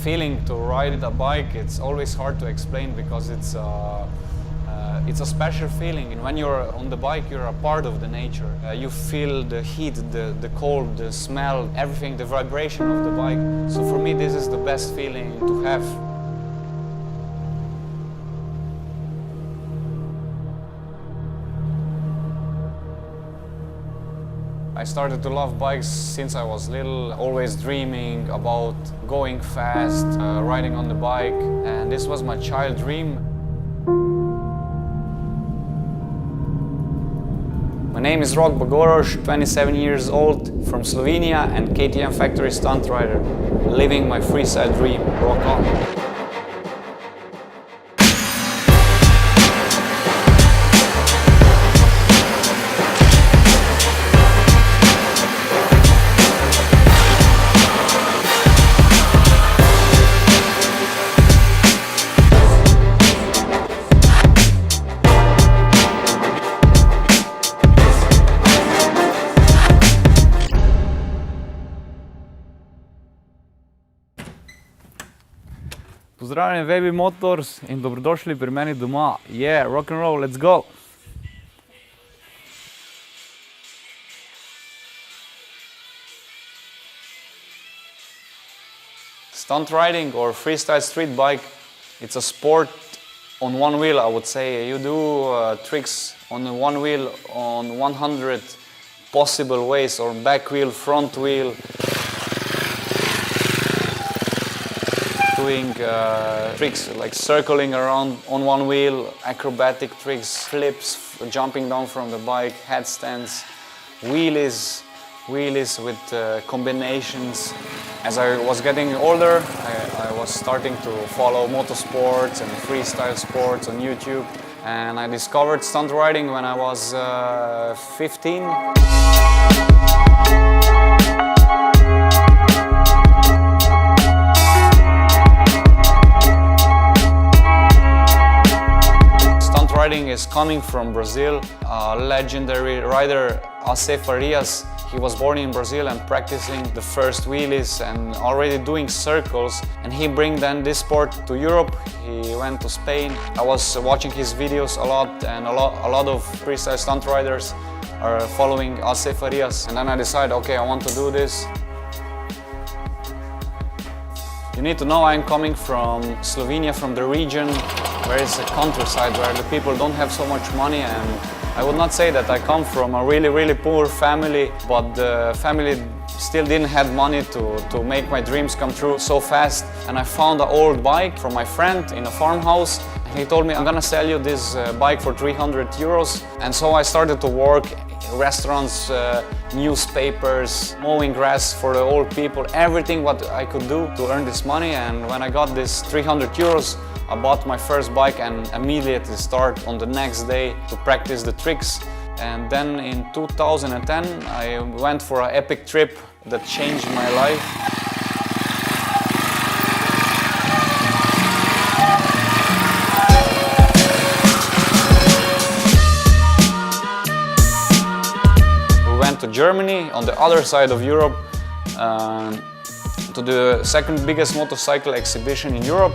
feeling to ride a bike, it's always hard to explain because it's a special feeling. And when you're on the bike, you're a part of the nature. You feel the heat, the cold, the smell, everything, the vibration of the bike. So for me, this is the best feeling to have. I started to love bikes since I was little, always dreaming about going fast, riding on the bike, and this was my child dream. My name is Rok Bagoros, 27 years old, from Slovenia and KTM factory stunt rider, living my freestyle dream. Rock on! Pozdravljeni Baby Motors in dobrodošli pri meni doma. Yeah, rock and roll, let's go! Stunt riding or freestyle street bike, it's a sport on one wheel, I would say. You do tricks on the one wheel on 100 possible ways, or back wheel, front wheel. Doing tricks like circling around on one wheel, acrobatic tricks, flips, jumping down from the bike, headstands, wheelies with combinations. As I was getting older, I was starting to follow motorsports and freestyle sports on YouTube, and I discovered stunt riding when I was 15. Riding is coming from Brazil. Legendary rider Alce Farias. He was born in Brazil and practicing the first wheelies and already doing circles. And he bring then this sport to Europe. He went to Spain. I was watching his videos a lot, and a lot of freestyle stunt riders are following Alce Farias. And then I decided, okay, I want to do this. You need to know I'm coming from Slovenia, from the region where it's a countryside, where the people don't have so much money, and I would not say that I come from a really poor family, but the family still didn't have money to make my dreams come true so fast. And I found an old bike from my friend in a farmhouse. He told me, I'm gonna sell you this bike for 300 euros. And so I started to work in restaurants, newspapers, mowing grass for the old people, everything what I could do to earn this money. And when I got this 300 euros, I bought my first bike and immediately start on the next day to practice the tricks. And then in 2010 I went for an epic trip that changed my life. We went to Germany, on the other side of Europe, to the second biggest motorcycle exhibition in Europe.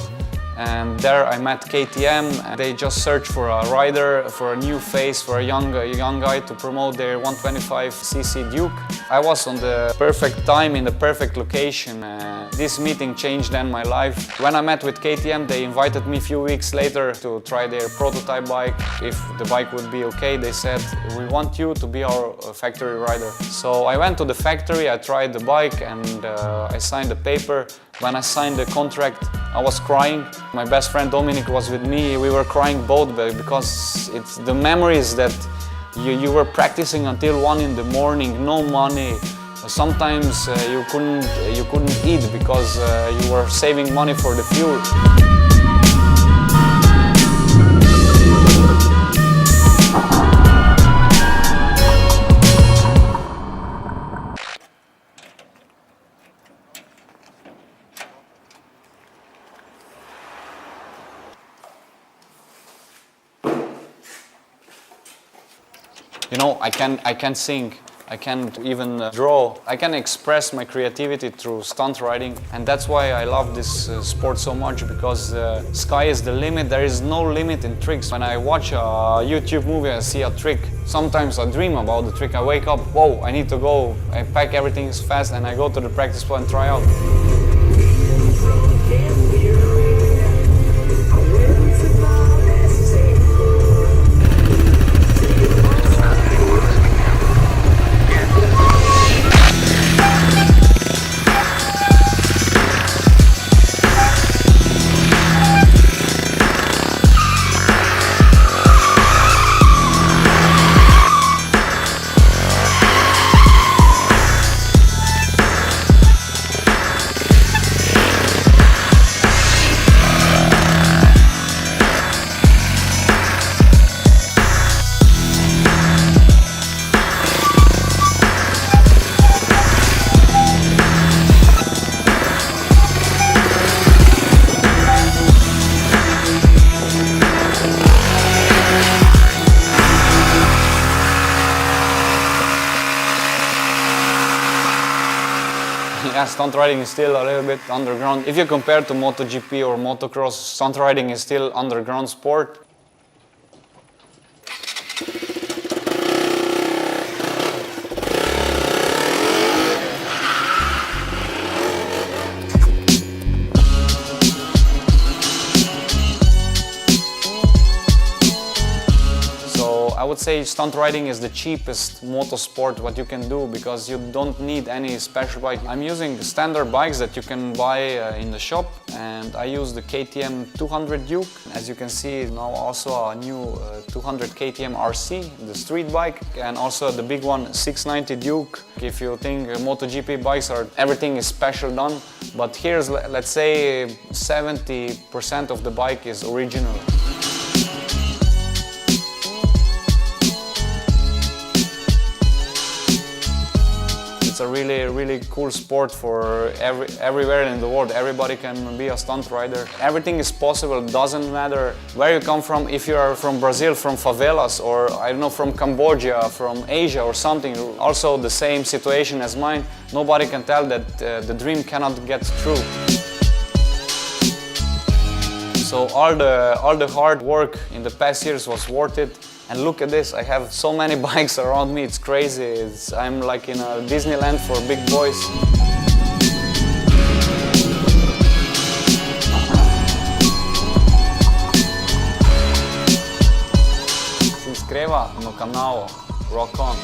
And there I met KTM. They just searched for a rider, for a new face, for a young guy to promote their 125cc Duke. I was on the perfect time, in the perfect location. This meeting changed then my life. When I met with KTM, they invited me a few weeks later to try their prototype bike. If the bike would be okay, they said, we want you to be our factory rider. So I went to the factory, I tried the bike, and I signed the paper. When I signed the contract, I was crying. My best friend Dominic was with me. We were crying both because it's the memories that you were practicing until 1 in the morning, no money. Sometimes you couldn't eat because you were saving money for the fuel. You know, I can sing. I can't even draw. I can express my creativity through stunt riding, and that's why I love this sport so much, because sky is the limit. There is no limit in tricks. When I watch a YouTube movie, I see a trick. Sometimes I dream about the trick. I wake up, whoa, I need to go. I pack everything fast and I go to the practice point and try out. Yeah, stunt riding is still a little bit underground. If you compare to MotoGP or motocross, stunt riding is still underground sport. I would say stunt riding is the cheapest motorsport what you can do, because you don't need any special bike. I'm using standard bikes that you can buy in the shop, and I use the KTM 200 Duke. As you can see now, also a new 200 KTM RC, the street bike, and also the big one 690 Duke. If you think MotoGP bikes are, everything is special done, but here's, let's say 70% of the bike is original. It's a really cool sport for everywhere in the world. Everybody can be a stunt rider. Everything is possible. Doesn't matter where you come from. If you are from Brazil, from favelas, or I don't know, from Cambodia, from Asia or something, also the same situation as mine. Nobody can tell that the dream cannot get true. So all the hard work in the past years was worth it. And look at this, I have so many bikes around me, it's crazy. I'm like in a Disneyland for big boys. Si iscriva no canal, rock on.